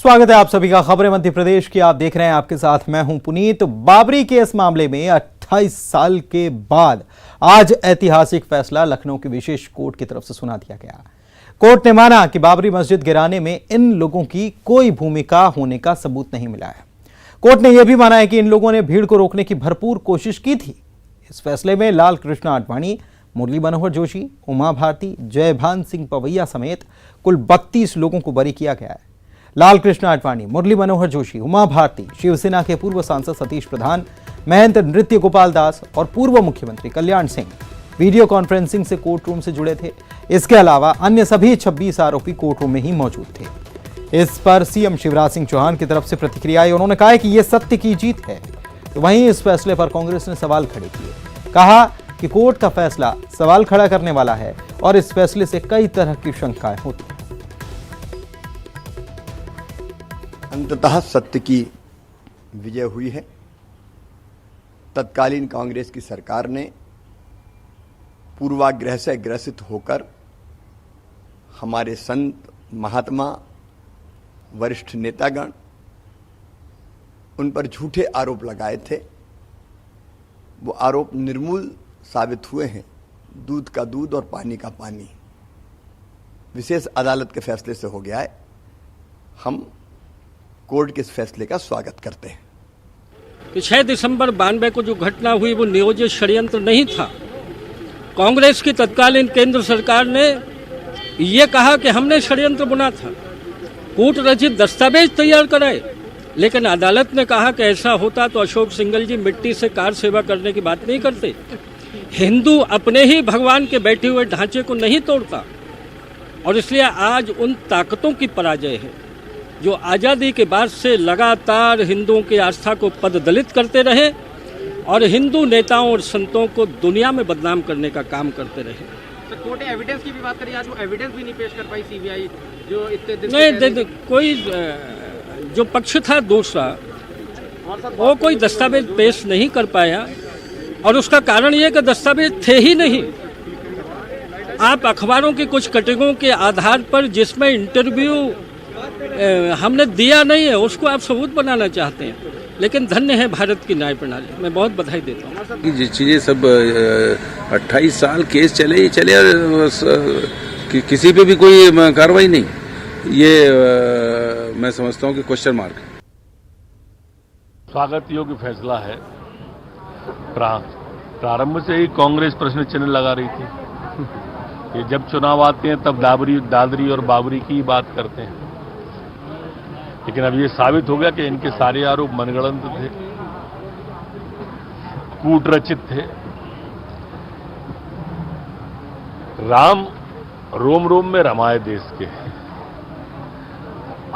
स्वागत है आप सभी का खबरें मध्य प्रदेश की। आप देख रहे हैं, आपके साथ मैं हूं पुनीत। बाबरी केस मामले में 28 साल के बाद आज ऐतिहासिक फैसला लखनऊ की विशेष कोर्ट की तरफ से सुना दिया गया। कोर्ट ने माना कि बाबरी मस्जिद गिराने में इन लोगों की कोई भूमिका होने का सबूत नहीं मिला है। कोर्ट ने यह भी माना है कि इन लोगों ने भीड़ को रोकने की भरपूर कोशिश की थी। इस फैसले में लाल कृष्ण आडवाणी, मुरली मनोहर जोशी, उमा भारती, जयभान सिंह पवैया समेत कुल 32 लोगों को बरी किया गया है। लाल कृष्ण आडवाणी, मुरली मनोहर जोशी, उमा भारती, शिवसेना के पूर्व सांसद सतीश प्रधान, महंत नृत्य गोपाल दास और पूर्व मुख्यमंत्री कल्याण सिंह वीडियो कॉन्फ्रेंसिंग से कोर्ट रूम से जुड़े थे। इसके अलावा अन्य सभी 26 आरोपी कोर्ट रूम में ही मौजूद थे। इस पर सीएम शिवराज सिंह चौहान की तरफ से प्रतिक्रिया आई। उन्होंने कहा कि यह सत्य की जीत है। तो वहीं इस फैसले पर कांग्रेस ने सवाल खड़े किए। कहा कि कोर्ट का फैसला सवाल खड़ा करने वाला है और इस फैसले से कई तरह की शंकाएं होती हैं। अंततः सत्य की विजय हुई है। तत्कालीन कांग्रेस की सरकार ने पूर्वाग्रह से ग्रसित होकर हमारे संत, महात्मा, वरिष्ठ नेतागण उन पर झूठे आरोप लगाए थे। वो आरोप निर्मूल साबित हुए हैं। दूध का दूध और पानी का पानी विशेष अदालत के फैसले से हो गया है। हम कोर्ट के इस फैसले का स्वागत करते हैं। 6 दिसंबर 92 को जो घटना हुई वो नियोजित षड्यंत्र नहीं था। कांग्रेस की तत्कालीन केंद्र सरकार ने ये कहा कि हमने षड्यंत्र बुना था, कूट रचित दस्तावेज तैयार कराए, लेकिन अदालत ने कहा कि ऐसा होता तो अशोक सिंघल जी मिट्टी से कार सेवा करने की बात नहीं करते। हिंदू अपने ही भगवान के बैठे हुए ढांचे को नहीं तोड़ता, और इसलिए आज उन ताकतों की पराजय है जो आज़ादी के बाद से लगातार हिंदुओं की आस्था को पददलित करते रहे और हिंदू नेताओं और संतों को दुनिया में बदनाम करने का काम करते रहे। तो कोर्ट ने एविडेंस की भी बात करी, आज वो एविडेंस भी नहीं पेश कर पाई सीबीआई, जो इतने दिन नहीं, कोई जो पक्ष था दूसरा वो कोई दस्तावेज पेश नहीं कर पाया, और उसका कारण ये कि दस्तावेज थे ही नहीं। आप अखबारों की कुछ कटिंगों के आधार पर जिसमें इंटरव्यू हमने दिया नहीं है उसको आप सबूत बनाना चाहते हैं, लेकिन धन्य है भारत की न्याय प्रणाली। मैं बहुत बधाई देता हूँ। ये चीज़ें सब 28 साल केस चले और किसी पे भी कोई कार्रवाई नहीं, ये मैं समझता हूँ कि क्वेश्चन मार्क है। स्वागत योग्य फैसला है। प्रारंभ से ही कांग्रेस प्रश्न चिन्ह लगा रही थी। ये जब चुनाव आते हैं तब दादरी और बाबरी की बात करते हैं, लेकिन अब ये साबित हो गया कि इनके सारे आरोप मनगढ़ंत थे, कूटरचित थे। राम रोम रोम में रमाए देश के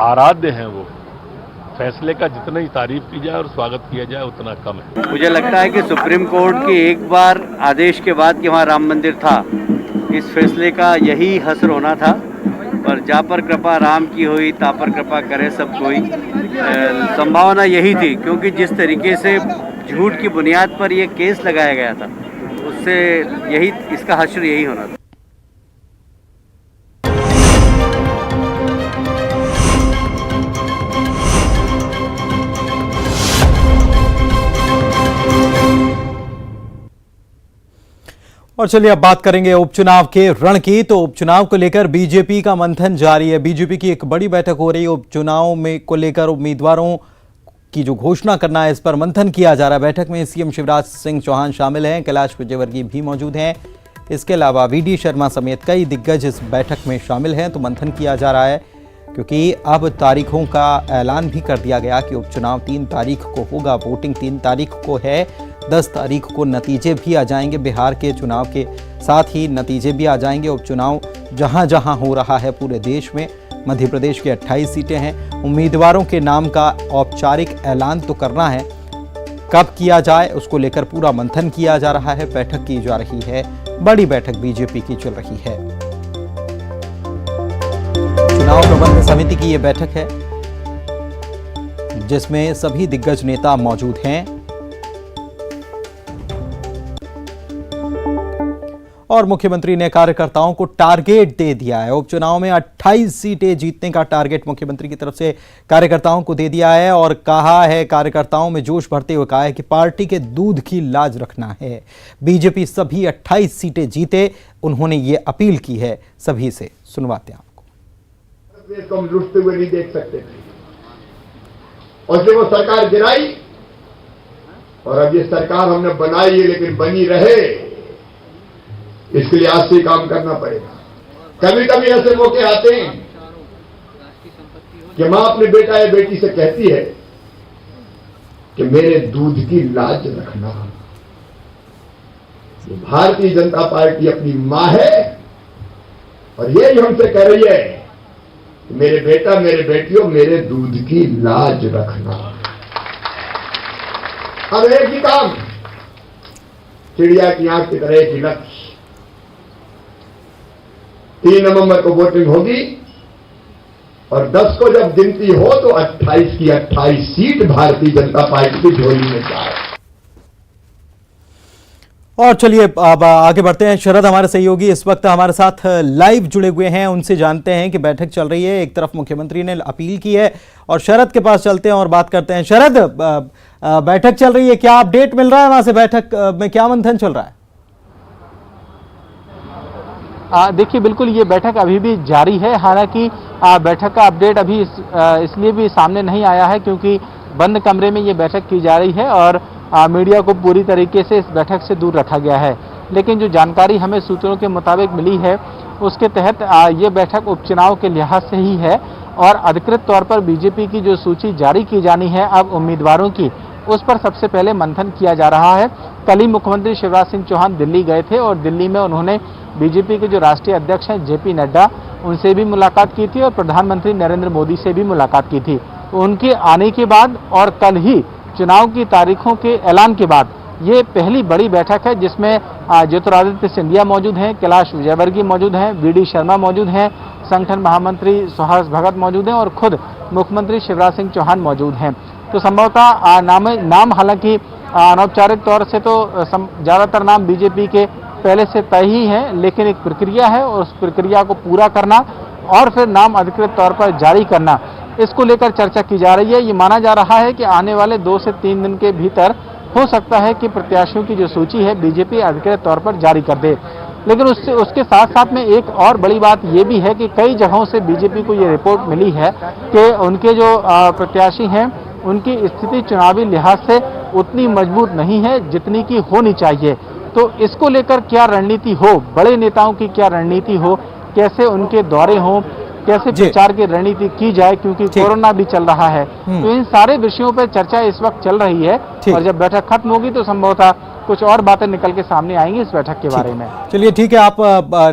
आराध्य हैं वो। फैसले का जितना ही तारीफ की जाए और स्वागत किया जाए उतना कम है। मुझे लगता है कि सुप्रीम कोर्ट के एक बार आदेश के बाद कि वहाँ राम मंदिर था, इस फैसले का यही हसर होना था। पर जा पर कृपा राम की हुई, ता पर कृपा करे सब कोई। संभावना यही थी, क्योंकि जिस तरीके से झूठ की बुनियाद पर यह केस लगाया गया था, उससे यही इसका हश्र यही होना था। और चलिए अब बात करेंगे उपचुनाव के रण की। तो उपचुनाव को लेकर बीजेपी का मंथन जारी है। बीजेपी की एक बड़ी बैठक हो रही है। उपचुनाव में को लेकर उम्मीदवारों की जो घोषणा करना है, इस पर मंथन किया जा रहा है। बैठक में सीएम शिवराज सिंह चौहान शामिल हैं, कैलाश विजयवर्गीय भी मौजूद हैं। इसके अलावा वीडी शर्मा समेत कई दिग्गज इस बैठक में शामिल हैं। तो मंथन किया जा रहा है, क्योंकि अब तारीखों का ऐलान भी कर दिया गया कि उपचुनाव 3 तारीख को होगा। वोटिंग 3 तारीख को है। 10 तारीख को नतीजे भी आ जाएंगे। बिहार के चुनाव के साथ ही नतीजे भी आ जाएंगे। उपचुनाव जहां जहां हो रहा है पूरे देश में। मध्य प्रदेश की 28 सीटें हैं। उम्मीदवारों के नाम का औपचारिक ऐलान तो करना है, कब किया जाए उसको लेकर पूरा मंथन किया जा रहा है। बैठक की जा रही है, बड़ी बैठक बीजेपी की चल रही है। चुनाव प्रबंध समिति की यह बैठक है, जिसमें सभी दिग्गज नेता मौजूद हैं। और मुख्यमंत्री ने कार्यकर्ताओं को टारगेट दे दिया है। उपचुनाव में 28 सीटें जीतने का टारगेट मुख्यमंत्री की तरफ से कार्यकर्ताओं को दे दिया है और कहा है, कार्यकर्ताओं में जोश भरते हुए कहा है कि पार्टी के दूध की लाज रखना है। बीजेपी सभी 28 सीटें जीते, उन्होंने ये अपील की है सभी से। सुनवाते हैं आपको। देश को हम लुटते हुए नहीं देख सकते थे और जब वो सरकार गिराई और अब ये सरकार हमने बनाई है लेकिन बनी रहे, इसके लिए आज से काम करना पड़ेगा। कभी कभी ऐसे मौके आते हैं कि मां अपने बेटा या बेटी से कहती है कि मेरे दूध की लाज रखना। ये भारतीय जनता पार्टी अपनी मां है और यही हमसे कह रही है कि मेरे बेटा, मेरे बेटियों, मेरे दूध की लाज रखना। अब एक ही काम, चिड़िया की आंख की तरह एक ही लक्ष्य। 3 नवंबर को वोटिंग होगी और 10 को जब गिनती हो तो 28 की 28 सीट भारतीय जनता पार्टी की झोली में जाए। और चलिए अब आगे बढ़ते हैं। शरद हमारे सहयोगी इस वक्त हमारे साथ लाइव जुड़े हुए हैं, उनसे जानते हैं कि बैठक चल रही है, एक तरफ मुख्यमंत्री ने अपील की है और शरद के पास चलते हैं और बात करते हैं। शरद, बैठक चल रही है, क्या अपडेट मिल रहा है वहां से? बैठक में क्या मंथन चल रहा है? देखिए, बिल्कुल ये बैठक अभी भी जारी है। हालांकि बैठक का अपडेट अभी इसलिए भी सामने नहीं आया है क्योंकि बंद कमरे में ये बैठक की जा रही है और मीडिया को पूरी तरीके से इस बैठक से दूर रखा गया है। लेकिन जो जानकारी हमें सूत्रों के मुताबिक मिली है उसके तहत ये बैठक उपचुनाव के लिहाज से ही है और अधिकृत तौर पर बीजेपी की जो सूची जारी की जानी है अब उम्मीदवारों की, उस पर सबसे पहले मंथन किया जा रहा है। कल ही मुख्यमंत्री शिवराज सिंह चौहान दिल्ली गए थे और दिल्ली में उन्होंने बीजेपी के जो राष्ट्रीय अध्यक्ष हैं जेपी नड्डा, उनसे भी मुलाकात की थी और प्रधानमंत्री नरेंद्र मोदी से भी मुलाकात की थी। तो उनके आने के बाद और कल ही चुनाव की तारीखों के ऐलान के बाद ये पहली बड़ी बैठक है जिसमें ज्योतिरादित्य सिंधिया मौजूद हैं, कैलाश विजयवर्गीय मौजूद हैं, वीडी शर्मा मौजूद हैं, संगठन महामंत्री सुहास भगत मौजूद हैं और खुद मुख्यमंत्री शिवराज सिंह चौहान मौजूद हैं। तो संभवतः नाम हालांकि अनौपचारिक तौर से तो ज्यादातर नाम बीजेपी के पहले से तय ही हैं, लेकिन एक प्रक्रिया है और उस प्रक्रिया को पूरा करना और फिर नाम अधिकृत तौर पर जारी करना, इसको लेकर चर्चा की जा रही है। ये माना जा रहा है कि आने वाले 2 से 3 दिन के भीतर हो सकता है कि प्रत्याशियों की जो सूची है बीजेपी अधिकृत तौर पर जारी कर दे। लेकिन उसके साथ साथ में एक और बड़ी बात ये भी है कि कई जगहों से बीजेपी को ये रिपोर्ट मिली है कि उनके जो प्रत्याशी हैं उनकी स्थिति चुनावी लिहाज से उतनी मजबूत नहीं है जितनी की होनी चाहिए। तो इसको लेकर क्या रणनीति हो, बड़े नेताओं की क्या रणनीति हो, कैसे उनके दौरे हों, कैसे प्रचार की रणनीति की जाए, क्योंकि कोरोना भी चल रहा है। तो इन सारे विषयों पर चर्चा इस वक्त चल रही है और जब बैठक खत्म होगी तो संभवतः कुछ और बातें निकल के सामने आएंगी इस बैठक के बारे में। चलिए ठीक है, आप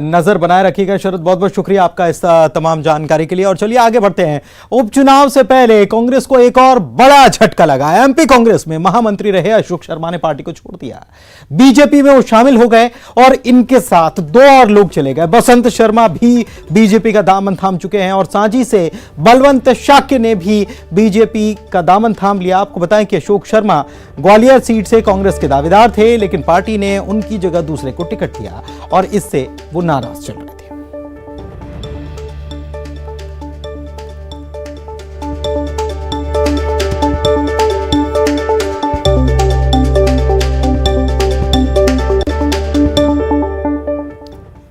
नजर बनाए रखिएगा। शरद, बहुत बहुत शुक्रिया आपका इस तमाम जानकारी के लिए। और चलिए आगे बढ़ते हैं। उपचुनाव से पहले कांग्रेस को एक और बड़ा झटका लगा। एमपी कांग्रेस में महामंत्री रहे अशोक शर्मा ने पार्टी को छोड़ दिया, बीजेपी में वो शामिल हो गए और इनके साथ 2 और लोग चले गए। बसंत शर्मा भी बीजेपी का दामन थाम चुके हैं और सांची से बलवंत शाक्य ने भी बीजेपी का दामन थाम लिया। आपको बताएं कि अशोक शर्मा ग्वालियर सीट से कांग्रेस के दावेदार थे, लेकिन पार्टी ने उनकी जगह दूसरे को टिकट दिया और इससे वो नाराज चल रहे थे।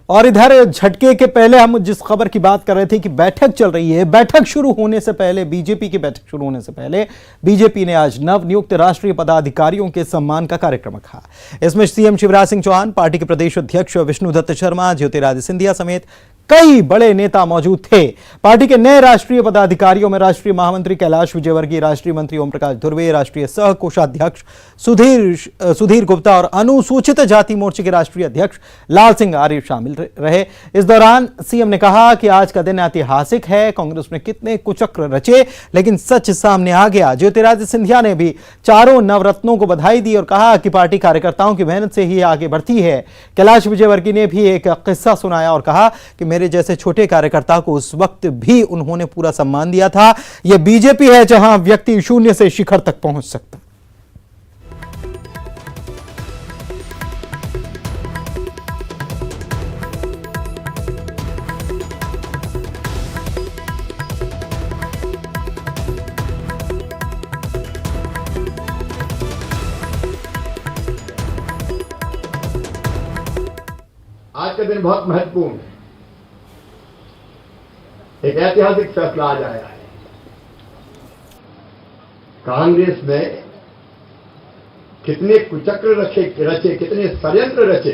और इधर झटके के पहले हम जिस खबर की बात कर रहे थे कि बैठक चल रही है, बैठक शुरू होने से पहले, बीजेपी की बैठक शुरू होने से पहले बीजेपी ने आज नवनियुक्त राष्ट्रीय पदाधिकारियों के सम्मान का कार्यक्रम रखा। इसमें सीएम शिवराज सिंह चौहान, पार्टी के प्रदेश अध्यक्ष विष्णुदत्त शर्मा, ज्योतिरादित्य सिंधिया समेत कई बड़े नेता मौजूद थे। पार्टी के नए राष्ट्रीय पदाधिकारियों में राष्ट्रीय महामंत्री कैलाश विजयवर्गीय, राष्ट्रीय मंत्री ओम प्रकाश धुर्वे, राष्ट्रीय सह कोषाध्यक्ष सुधीर गुप्ता और अनुसूचित जाति मोर्चे के राष्ट्रीय अध्यक्ष लाल सिंह आर्य शामिल रहे। इस दौरान सीएम ने कहा कि आज का दिन ऐतिहासिक है। कांग्रेस ने कितने कुचक्र रचे लेकिन सच सामने आ गया। ज्योतिरादित्य सिंधिया ने भी चारों नवरत्नों को बधाई दी और कहा कि पार्टी कार्यकर्ताओं की मेहनत से ही आगे बढ़ती है। कैलाश विजयवर्गीय ने भी एक किस्सा सुनाया और कहा कि मेरे जैसे छोटे कार्यकर्ता को उस वक्त भी उन्होंने पूरा सम्मान दिया था। यह बीजेपी है जहां व्यक्ति शून्य से शिखर तक पहुंच सकता। का दिन बहुत महत्वपूर्ण है। एक ऐतिहासिक फैसला आज आया है। कांग्रेस ने कितने कुचक्र रचे, कितने षड्यंत्र रचे।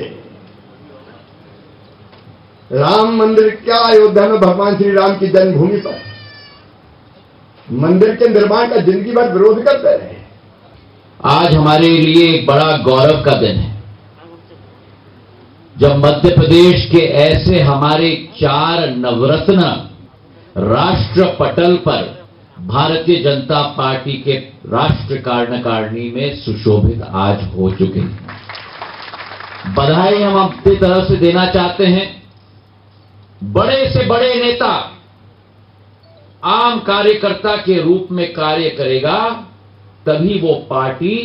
राम मंदिर क्या अयोध्या में भगवान श्री राम की जन्मभूमि पर मंदिर के निर्माण का जिंदगी भर विरोध करते रहे। आज हमारे लिए एक बड़ा गौरव का दिन है जब मध्य प्रदेश के ऐसे हमारे 4 नवरत्न राष्ट्र पटल पर भारतीय जनता पार्टी के राष्ट्र कार्यकारिणी में सुशोभित आज हो चुके हैं। बधाई हम अपनी तरफ से देना चाहते हैं। बड़े से बड़े नेता आम कार्यकर्ता के रूप में कार्य करेगा तभी वो पार्टी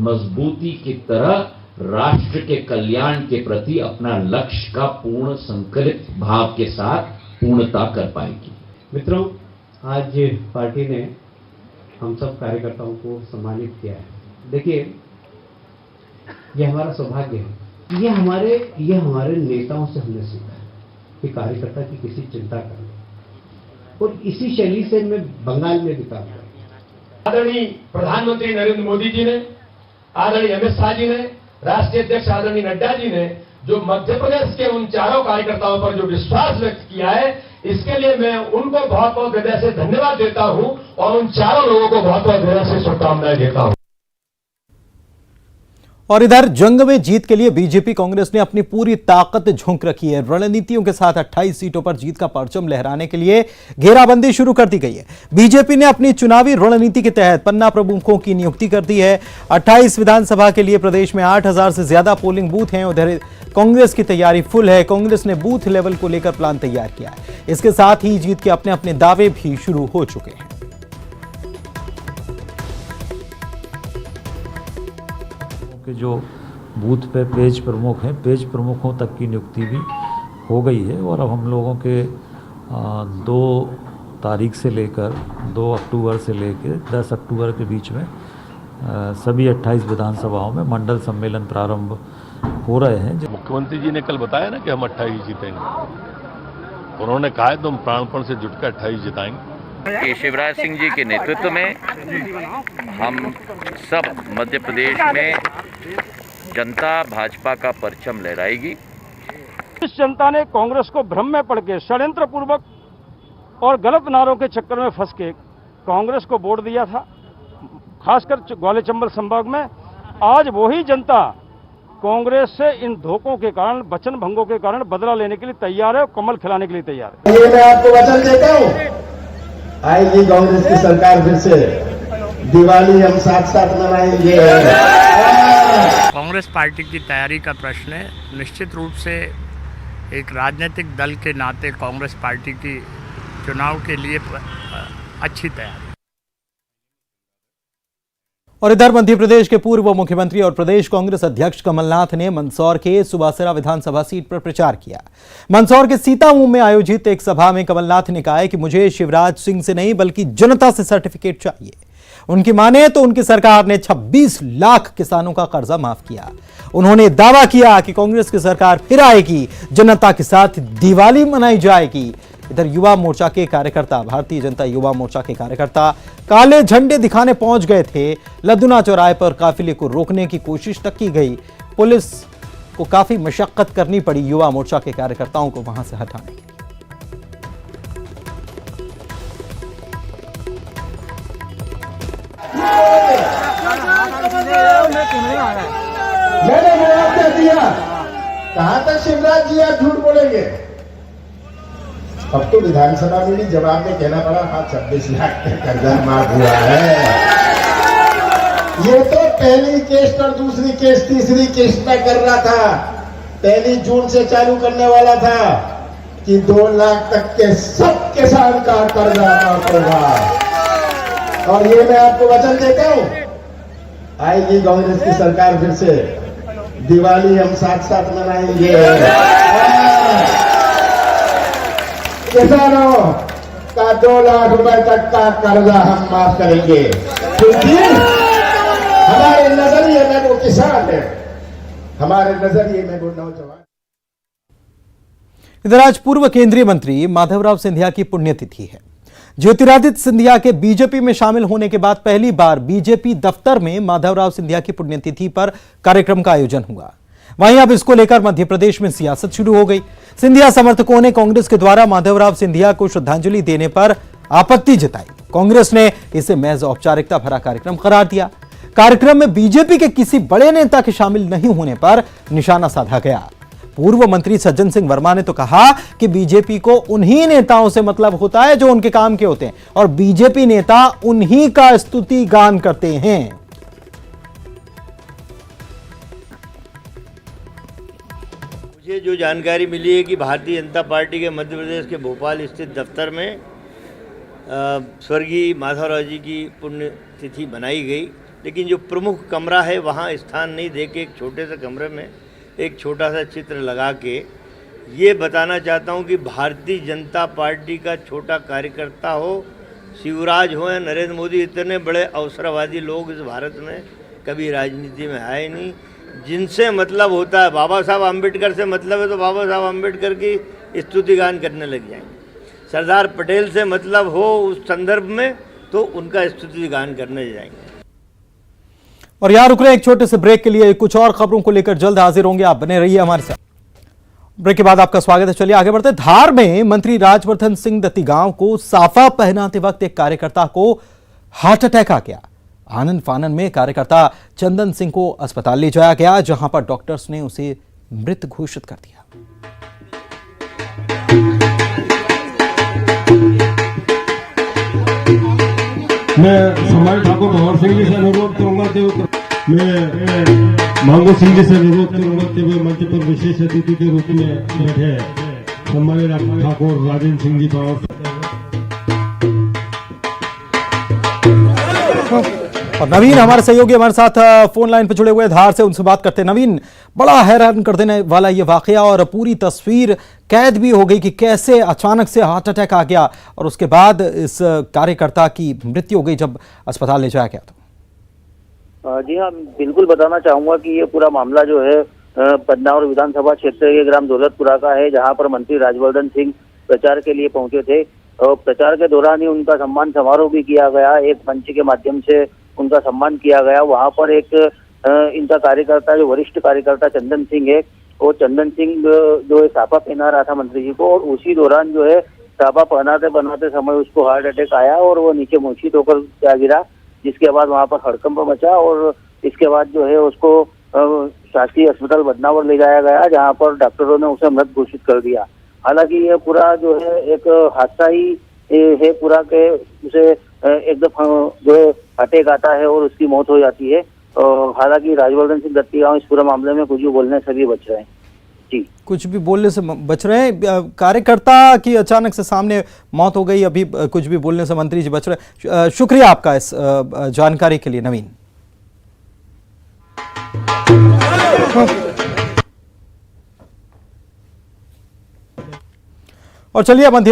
मजबूती की तरह राष्ट्र के कल्याण के प्रति अपना लक्ष्य का पूर्ण संकल्प भाव के साथ पूर्णता कर पाएगी। मित्रों, आज पार्टी ने हम सब कार्यकर्ताओं को सम्मानित किया है। देखिए, यह हमारा सौभाग्य है। यह हमारे नेताओं से हमने सीखा है कि कार्यकर्ता की किसी चिंता करना, और इसी शैली से मैं बंगाल में भी काम किया। आदरणीय प्रधानमंत्री नरेंद्र मोदी जी ने, आदरणीय अमित शाह जी ने, राष्ट्रीय अध्यक्ष आदरणीय नड्डा जी ने जो मध्य प्रदेश के उन 4 कार्यकर्ताओं पर जो विश्वास व्यक्त किया है, इसके लिए मैं उनको बहुत बहुत हृदय से धन्यवाद देता हूं और उन 4 लोगों को बहुत बहुत हृदय से शुभकामनाएं देता हूं। और इधर जंग में जीत के लिए बीजेपी कांग्रेस ने अपनी पूरी ताकत झोंक रखी है। रणनीतियों के साथ 28 सीटों पर जीत का परचम लहराने के लिए घेराबंदी शुरू कर दी गई है। बीजेपी ने अपनी चुनावी रणनीति के तहत पन्ना प्रमुखों की नियुक्ति कर दी है। 28 विधानसभा के लिए प्रदेश में 8000 से ज्यादा पोलिंग बूथ हैं। उधर कांग्रेस की तैयारी फुल है। कांग्रेस ने बूथ लेवल को लेकर प्लान तैयार किया है। इसके साथ ही जीत के अपने अपने दावे भी शुरू हो चुके हैं। जो बूथ पे पेज प्रमुख हैं, पेज प्रमुखों तक की नियुक्ति भी हो गई है और अब हम लोगों के 2 तारीख से लेकर 2 अक्टूबर से लेकर 10 अक्टूबर के बीच में सभी 28 विधानसभाओं में मंडल सम्मेलन प्रारंभ हो रहे हैं। मुख्यमंत्री जी ने कल बताया ना कि हम 28 जीतेंगे। उन्होंने कहा है तो हम प्राणपण से जुटकर 28 जिताएंगे। कि शिवराज सिंह जी के नेतृत्व में हम सब मध्य प्रदेश में जनता भाजपा का परचम लहराएगी। इस जनता ने कांग्रेस को भ्रम में पड़ के षड्यंत्र पूर्वक और गलत नारों के चक्कर में फंस के कांग्रेस को वोट दिया था, खासकर ग्वालियर चंबल संभाग में। आज वही जनता कांग्रेस से इन धोखों के कारण, वचन भंगों के कारण बदला लेने के लिए तैयार है और कमल खिलाने के लिए तैयार है। ये मैं आपको वचन देता हूं, आएगी कांग्रेस की सरकार फिर से, दिवाली हम साथ साथ मनाएंगे। कांग्रेस पार्टी की तैयारी का प्रश्न है। निश्चित रूप से एक राजनीतिक दल के नाते कांग्रेस पार्टी की चुनाव के लिए अच्छी तैयारी। और इधर मध्य प्रदेश के पूर्व मुख्यमंत्री और प्रदेश कांग्रेस अध्यक्ष कमलनाथ ने मंदसौर के सुबासरा विधानसभा सीट पर प्रचार किया। मंदसौर के सीतामऊ में आयोजित एक सभा में कमलनाथ ने कहा कि मुझे शिवराज सिंह से नहीं बल्कि जनता से सर्टिफिकेट चाहिए। उनकी माने तो उनकी सरकार ने 26 लाख किसानों का कर्जा माफ किया। उन्होंने दावा किया कि कांग्रेस की सरकार फिर आएगी, जनता के साथ दिवाली मनाई जाएगी। इधर युवा मोर्चा के कार्यकर्ता, भारतीय जनता युवा मोर्चा के कार्यकर्ता काले झंडे दिखाने पहुंच गए थे। लदुना चौराहे पर काफिले को रोकने की कोशिश तक की गई। पुलिस को काफी मशक्कत करनी पड़ी युवा मोर्चा के कार्यकर्ताओं को वहां से हटाने के लिए। मैंने मुआवजा दिया, कहां तक शिवराज जी आप झूठ बोलेंगे। अब तो विधानसभा में भी जवाब में कहना पड़ा, हाँ 26 लाख का कर्जा माफ हुआ है। ये तो पहली किस्त और दूसरी किस्त, तीसरी किस्त में कर रहा था। 1 जून से चालू करने वाला था कि 2 लाख तक के सब किसान का कर्जा माफ होगा। और ये मैं आपको वचन देता हूं, आएगी कांग्रेस की सरकार फिर से, दिवाली हम साथ साथ मनाएंगे। किसानों का 2 लाख रुपए तक का कर्जा हम माफ करेंगे, क्योंकि हमारे नजरिए में वो किसान है, हमारे नजरिए में वो नौजवान। इधर आज पूर्व केंद्रीय मंत्री माधवराव सिंधिया की पुण्यतिथि है। ज्योतिरादित्य सिंधिया के बीजेपी में शामिल होने के बाद पहली बार बीजेपी दफ्तर में माधवराव सिंधिया की पुण्यतिथि पर कार्यक्रम का आयोजन हुआ। वहीं अब इसको लेकर मध्य प्रदेश में सियासत शुरू हो गई। सिंधिया समर्थकों ने कांग्रेस के द्वारा माधवराव सिंधिया को श्रद्धांजलि देने पर आपत्ति जताई। कांग्रेस ने इसे महज औपचारिकता भरा कार्यक्रम करार दिया। कार्यक्रम में बीजेपी के किसी बड़े नेता के शामिल नहीं होने पर निशाना साधा गया। पूर्व मंत्री सज्जन सिंह वर्मा ने तो कहा कि बीजेपी को उन्हीं नेताओं से मतलब होता है जो उनके काम के होते हैं और बीजेपी नेता उन्हीं का स्तुति गान करते हैं। मुझे जो जानकारी मिली है कि भारतीय जनता पार्टी के मध्य प्रदेश के भोपाल स्थित दफ्तर में स्वर्गीय माधवराव जी की पुण्यतिथि मनाई गई, लेकिन जो प्रमुख कमरा है वहाँ स्थान नहीं देके एक छोटे से कमरे में एक छोटा सा चित्र लगा के ये बताना चाहता हूँ कि भारतीय जनता पार्टी का छोटा कार्यकर्ता हो, शिवराज हो या नरेंद्र मोदी, इतने बड़े अवसरवादी लोग इस भारत में कभी राजनीति में आए नहीं। जिनसे मतलब होता है, बाबा साहब अम्बेडकर से मतलब है तो बाबा साहब अम्बेडकर की स्तुति गान करने लग जाएंगे। सरदार पटेल से मतलब हो उस संदर्भ में तो उनका स्तुति गान करने जाएंगे। और यहां रुक रहे एक छोटे से ब्रेक के लिए। कुछ और खबरों को लेकर जल्द हाजिर होंगे, आप बने रहिए हमारे साथ। ब्रेक के बाद आपका स्वागत है। चलिए आगे बढ़ते। धार में मंत्री राजवर्धन सिंह दत्तीगांव को साफा पहनाते वक्त एक कार्यकर्ता को हार्ट अटैक आ गया। आनंद फानन में कार्यकर्ता चंदन सिंह को अस्पताल ले जाया गया, जहां पर डॉक्टर्स ने उसे मृत घोषित कर दिया। मैं समाज ठाकुर भंवर सिंह जी से अनुरोध करूंगा मैं मांगो सिंह जी से अनुरोध करूंगा कि वे मंच पर विशेष अतिथि के रूप में बैठे। सम्मानित ठाकुर राजेंद्र सिंह जी भंवर। और नवीन हमारे सहयोगी हमारे साथ फोन लाइन पर जुड़े हुए धार से, उनसे बात करते हैं। नवीन, बड़ा हैरान कर देने वाला ये वाकया और पूरी तस्वीर कैद भी हो गई कि कैसे अचानक से हार्ट अटैक आ गया और उसके बाद इस कार्यकर्ता की मृत्यु हो गई जब अस्पताल ले जाया गया। तो जी हाँ, बिल्कुल बताना चाहूंगा कि ये पूरा मामला जो है बदनावर विधानसभा क्षेत्र के ग्राम दौलतपुरा का है, जहाँ पर मंत्री राजवर्धन सिंह प्रचार के लिए पहुंचे थे और प्रचार के दौरान ही उनका सम्मान समारोह भी किया गया। एक मंच के माध्यम से उनका सम्मान किया गया। वहां पर एक इनका कार्यकर्ता, जो वरिष्ठ कार्यकर्ता चंदन सिंह है, वो चंदन सिंह जो है साफा पहना रहा था मंत्री जी को और उसी दौरान जो है साफा पहनाते समय उसको हार्ट अटैक आया और वो नीचे मूर्छित होकर गिरा, जिसके बाद वहां पर हड़कंप मचा और इसके बाद जो है उसको शासकीय अस्पताल बदनावर ले जाया गया, जहाँ पर डॉक्टरों ने उसे मृत घोषित कर दिया। हालांकि ये पूरा जो है एक हादसा ही है पूरा के उसे एकदम जो है अटैक आता है और उसकी मौत हो जाती है। हालांकि राजवर्धन सिंह दत्तीगांव इस पूरे मामले में कुछ भी बोलने से भी बच रहे हैं। जी, कुछ भी बोलने से बच रहे हैं। कार्यकर्ता की अचानक से सामने मौत हो गई, अभी कुछ भी बोलने से मंत्री जी बच रहे। शुक्रिया आपका इस जानकारी के लिए नवीन। और चलिए मध्य